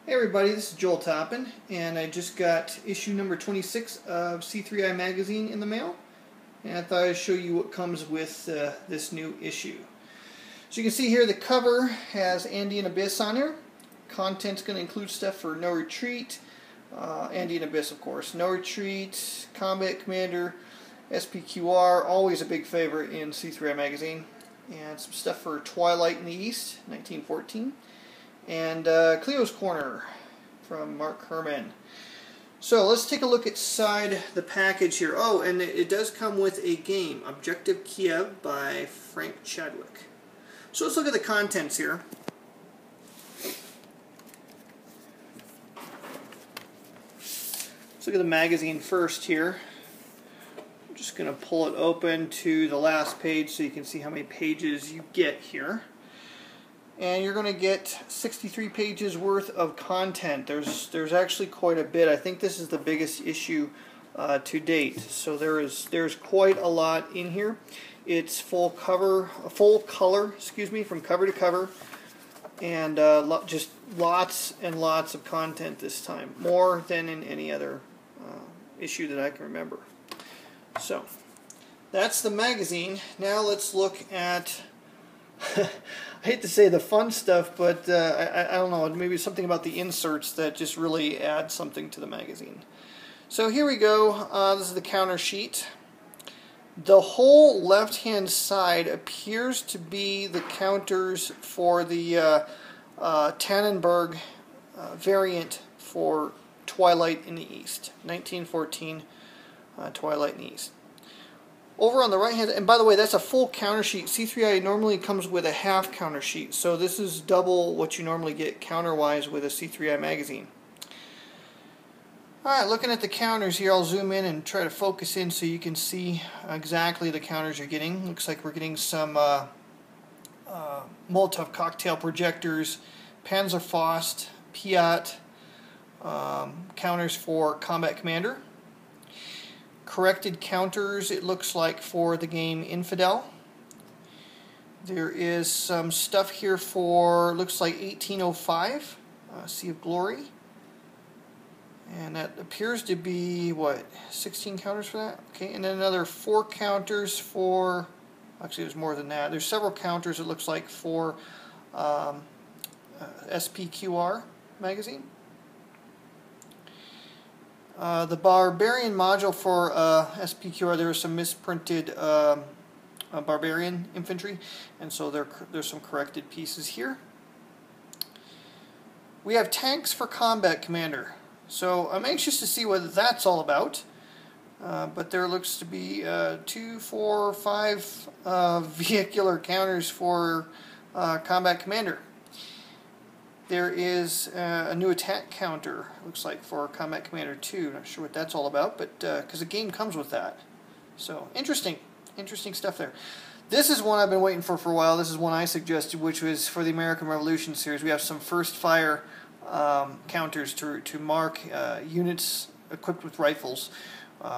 Hey everybody, this is Joel Toppin, and I just got issue number 26 of C3i Magazine in the mail, and I thought I'd show you what comes with this new issue. So you can see here the cover has Andy and Abyss on here. Content's going to include stuff for No Retreat, Andy and Abyss of course, No Retreat, Combat Commander, Spqr, always a big favorite in C3i Magazine, and some stuff for Twilight in the East, 1914. And Cleo's Corner from Mark Herman. So let's take a look inside the package here. Oh, and it does come with a game, Objective Kiev by Frank Chadwick. So let's look at the contents here. Let's look at the magazine first here. I'm just going to pull it open to the last page so you can see how many pages you get here. And you're going to get 63 pages worth of content. There's actually quite a bit. I think this is the biggest issue to date. So there's quite a lot in here. It's full color, from cover to cover, and just lots and lots of content this time, more than in any other issue that I can remember. So that's the magazine. Now let's look at I hate to say the fun stuff, but I don't know, maybe something about the inserts that just really add something to the magazine. So here we go. This is the counter sheet. The whole left-hand side appears to be the counters for the Tannenberg variant for Twilight in the East, 1914 Twilight in the East. Over on the right hand, and by the way, that's a full counter sheet. C3i normally comes with a half counter sheet, so this is double what you normally get counter-wise with a C3i magazine. Alright, looking at the counters here, I'll zoom in and try to focus in so you can see exactly the counters you're getting. Looks like we're getting some Molotov cocktail projectors, Panzerfaust, Piat, counters for Combat Commander. Corrected counters, it looks like, for the game Infidel. There is some stuff here for, looks like 1805, Sea of Glory. And that appears to be, what, 16 counters for that? Okay, and then another 4 counters for, actually there's more than that. There's several counters, it looks like, for Spqr magazine. The Barbarian module for Spqr, there is some misprinted Barbarian infantry, and so there's some corrected pieces here. We have tanks for Combat Commander, so I'm anxious to see what that's all about. But there looks to be 2, 4, 5 vehicular counters for Combat Commander. There is a new attack counter, looks like, for Combat Commander 2. Not sure what that's all about, but because the game comes with that. So, interesting stuff there. This is one I've been waiting for a while. This is one I suggested, which was for the American Revolution series. We have some first fire counters to mark units equipped with rifles,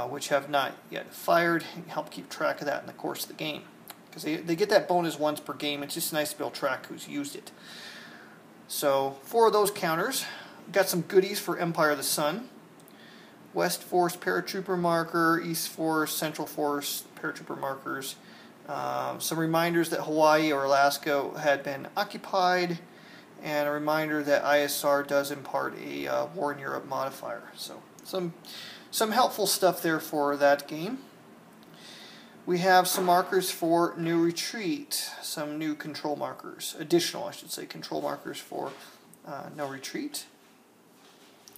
which have not yet fired, and help keep track of that in the course of the game. Because they get that bonus once per game. It's just nice to be able to track who's used it. So, 4 of those counters. Got some goodies for Empire of the Sun. West Force Paratrooper marker, East Force, Central Force Paratrooper markers. Some reminders that Hawaii or Alaska had been occupied, and a reminder that ISR does impart a War in Europe modifier. So, some helpful stuff there for that game. We have some markers for New Retreat, some new control markers, additional, I should say, control markers for No Retreat.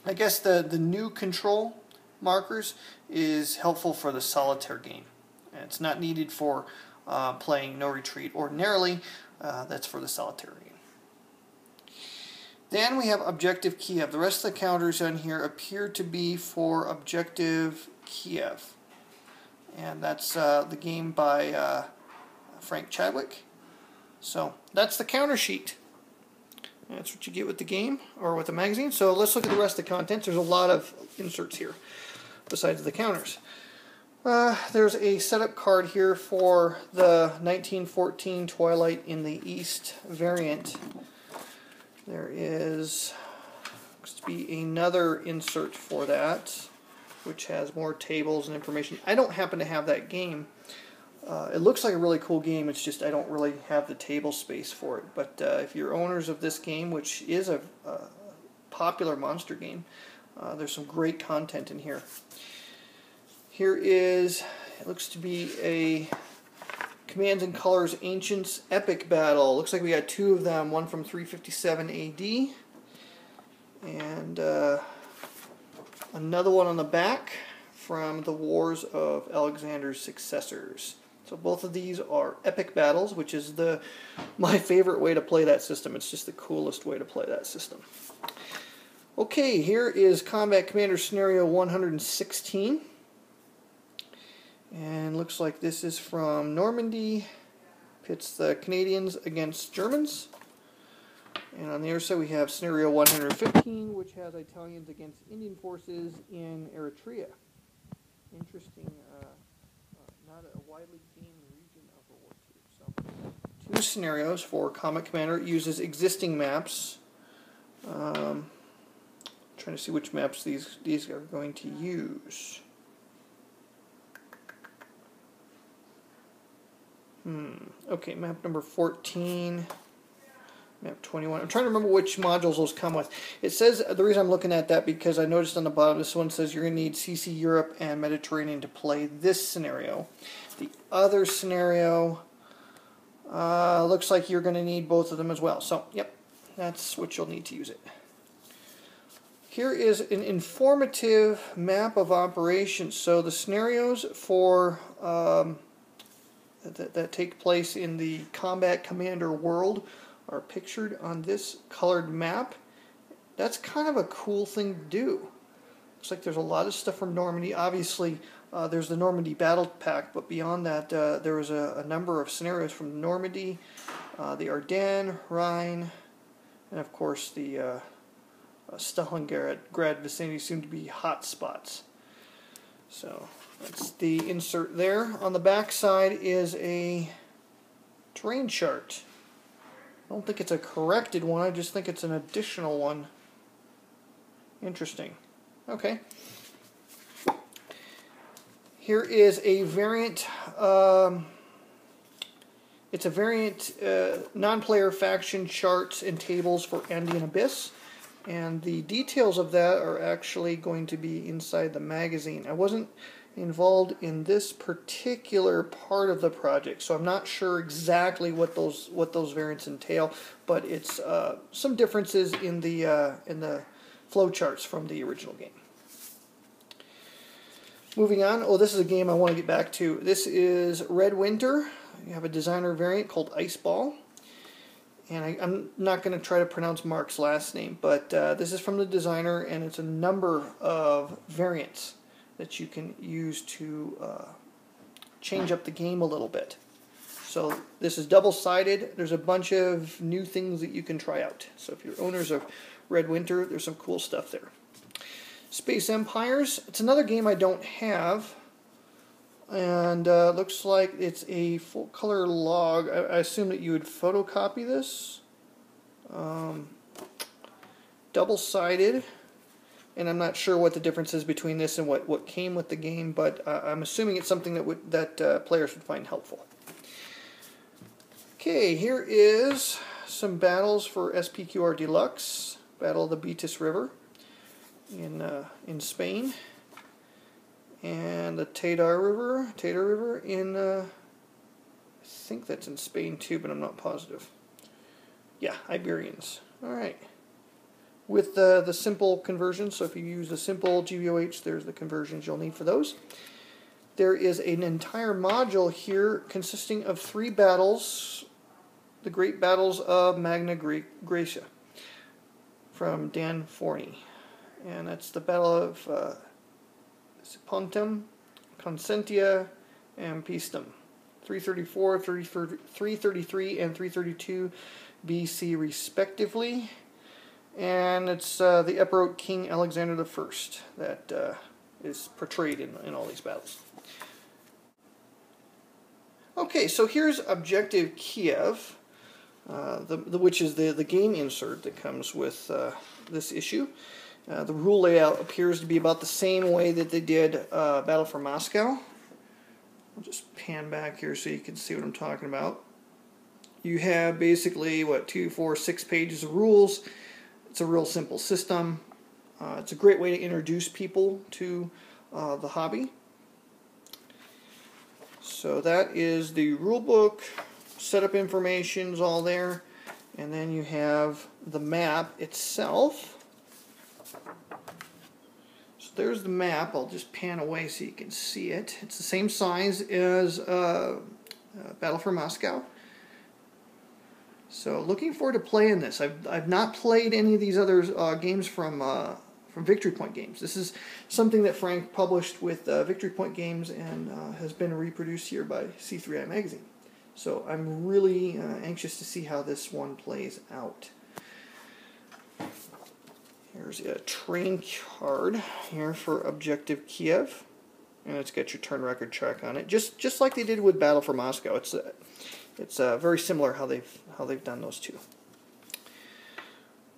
I guess the new control markers is helpful for the solitaire game. And it's not needed for playing No Retreat ordinarily. That's for the solitaire game. Then we have Objective Kiev. The rest of the counters on here appear to be for Objective Kiev. And that's the game by Frank Chadwick. So that's the counter sheet. That's what you get with the game, or with the magazine. So let's look at the rest of the contents. There's a lot of inserts here, besides the counters. There's a setup card here for the 1914 Twilight in the East variant. There is Looks to be another insert for that, which has more tables and information. I don't happen to have that game. It looks like a really cool game, it's just I don't really have the table space for it. But if you're owners of this game, which is a popular monster game, there's some great content in here. Here is, it looks to be a Commands and Colors Ancients Epic Battle. Looks like we got two of them, one from 357 AD, and another one on the back from the Wars of Alexander's Successors. So both of these are epic battles, which is my favorite way to play that system. It's just the coolest way to play that system. Okay, here is Combat Commander Scenario 116. And looks like this is from Normandy. Pits the Canadians against Germans. And on the other side we have Scenario 115, which has Italians against Indian forces in Eritrea. Interesting, not a widely gamed region of World War II. So, two scenarios for Combat Commander. It uses existing maps. Trying to see which maps these are going to use. Okay, map number 14. Map 21. I'm trying to remember which modules those come with. It says, the reason I'm looking at that because I noticed on the bottom this one says you're going to need CC Europe and Mediterranean to play this scenario. The other scenario looks like you're going to need both of them as well. So, yep, that's what you'll need to use it. Here is an informative map of operations. So the scenarios for that take place in the Combat Commander world are pictured on this colored map. That's kind of a cool thing to do. Looks like there's a lot of stuff from Normandy. Obviously, there's the Normandy Battle Pack, but beyond that, there was a number of scenarios from Normandy, the Ardennes, Rhine, and of course the Stalingrad vicinity seem to be hot spots. So that's the insert there. On the back side is a terrain chart. I don't think it's a corrected one, I just think it's an additional one. Interesting. Okay. Here is a variant, it's a variant non-player faction charts and tables for Andean Abyss, and the details of that are actually going to be inside the magazine. I wasn't involved in this particular part of the project, so I'm not sure exactly what those variants entail, but it's some differences in the flow charts from the original game. Moving on, oh, this is a game I want to get back to. This is Red Winter. You have a designer variant called Ice Ball, and I'm not going to try to pronounce Mark's last name, but this is from the designer, and it's a number of variants that you can use to change up the game a little bit. So this is double-sided. There's a bunch of new things that you can try out. So if you're owners of Red Winter, there's some cool stuff there. Space Empires. It's another game I don't have. And looks like it's a full-color log. I assume that you would photocopy this. Double-sided. And I'm not sure what the difference is between this and what came with the game, but I'm assuming it's something that players would find helpful. Okay, here is some battles for Spqr Deluxe. Battle of the Betis River in Spain, and the Tadar River in I think that's in Spain too, but I'm not positive. Yeah, Iberians. All right. With the simple conversions, so if you use the simple GBOH, there's the conversions you'll need for those. There is an entire module here consisting of 3 battles, the great battles of Magna Graecia, from Dan Forney. And that's the Battle of Pontum, Consentia, and Paestum, 334, 333, and 332 BC respectively. And it's the Epirote King Alexander I that is portrayed in all these battles. Okay, so here's Objective Kiev. which is the game insert that comes with this issue. The rule layout appears to be about the same way that they did Battle for Moscow. I'll just pan back here so you can see what I'm talking about. You have basically, 2, 4, 6 pages of rules. It's a real simple system. It's a great way to introduce people to the hobby. So that is the rulebook. Setup information is all there. And then you have the map itself. So there's the map. I'll just pan away so you can see it. It's the same size as Battle for Moscow. So looking forward to playing this. I've not played any of these other games from Victory Point Games. This is something that Frank published with Victory Point Games and has been reproduced here by C3i Magazine. So I'm really anxious to see how this one plays out. Here's a train card here for Objective Kiev, and it's got your turn record track on it, just like they did with Battle for Moscow. It's very similar how they've done those two.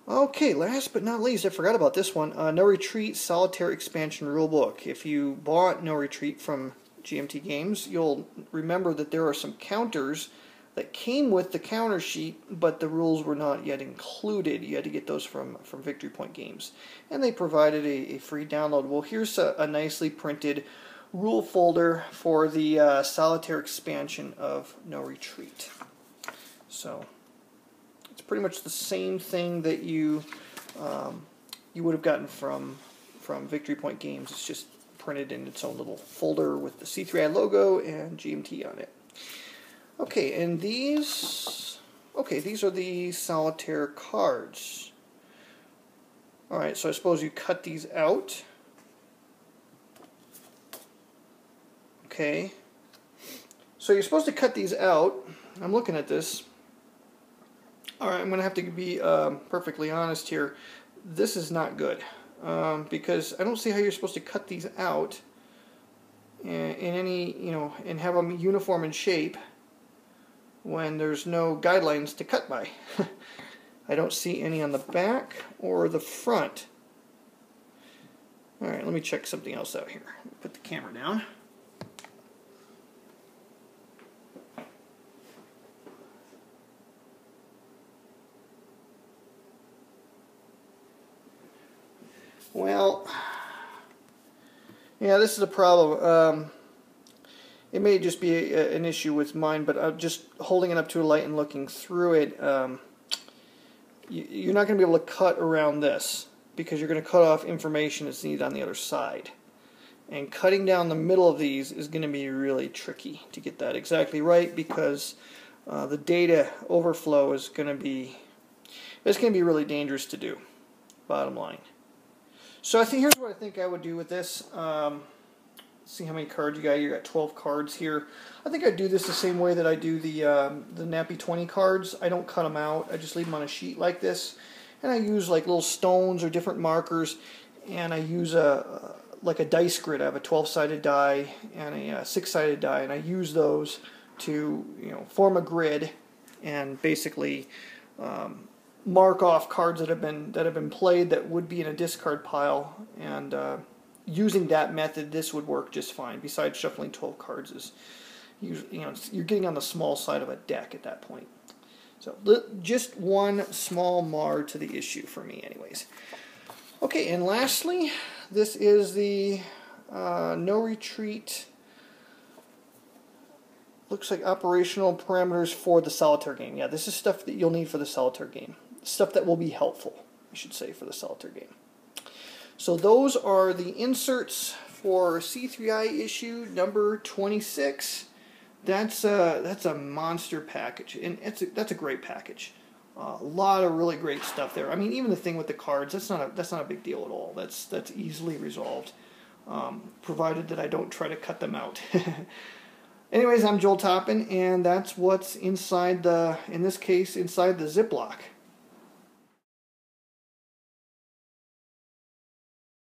Okay, last but not least, I forgot about this one. No Retreat Solitaire Expansion Rulebook. If you bought No Retreat from GMT Games, you'll remember that there are some counters that came with the counter sheet, but the rules were not yet included. You had to get those from Victory Point Games. And they provided a free download. Well, here's a nicely printed rule folder for the solitaire expansion of No Retreat. So it's pretty much the same thing that you would have gotten from Victory Point Games. It's just printed in its own little folder with the C3i logo and GMT on it. Okay, and these are the solitaire cards. Alright, so I suppose you cut these out. Okay, so you're supposed to cut these out. I'm looking at this. Alright, I'm going to have to be perfectly honest here. This is not good, because I don't see how you're supposed to cut these out in any, and have them uniform in shape when there's no guidelines to cut by. I don't see any on the back or the front. Alright, let me check something else out here. Put the camera down. Well, yeah, this is a problem. It may just be an issue with mine, but just holding it up to a light and looking through it, you're not going to be able to cut around this, because you're going to cut off information that's needed on the other side. And cutting down the middle of these is going to be really tricky to get that exactly right, because the data overflow is going to be really dangerous to do, bottom line. So I think here's what I think I would do with this. See how many cards you got. You got 12 cards here. I think I'd do this the same way that I do the Nappy 20 cards. I don't cut them out. I just leave them on a sheet like this, and I use like little stones or different markers, and I use like a dice grid. I have a 12-sided die and a 6-sided die, and I use those to form a grid and basically mark off cards that have been played that would be in a discard pile, and using that method, this would work just fine. Besides, shuffling 12 cards is you're getting on the small side of a deck at that point. So just one small mar to the issue for me, anyways. Okay, and lastly, this is the No Retreat. Looks like operational parameters for the solitaire game. Yeah, this is stuff that you'll need for the solitaire game. Stuff that will be helpful, I should say, for the solitaire game. So those are the inserts for C3i issue number 26. That's a monster package, and that's a great package. A lot of really great stuff there. I mean, even the thing with the cards, that's not a big deal at all. That's easily resolved, provided that I don't try to cut them out. Anyways, I'm Joel Toppin, and that's what's inside in this case, inside the Ziploc.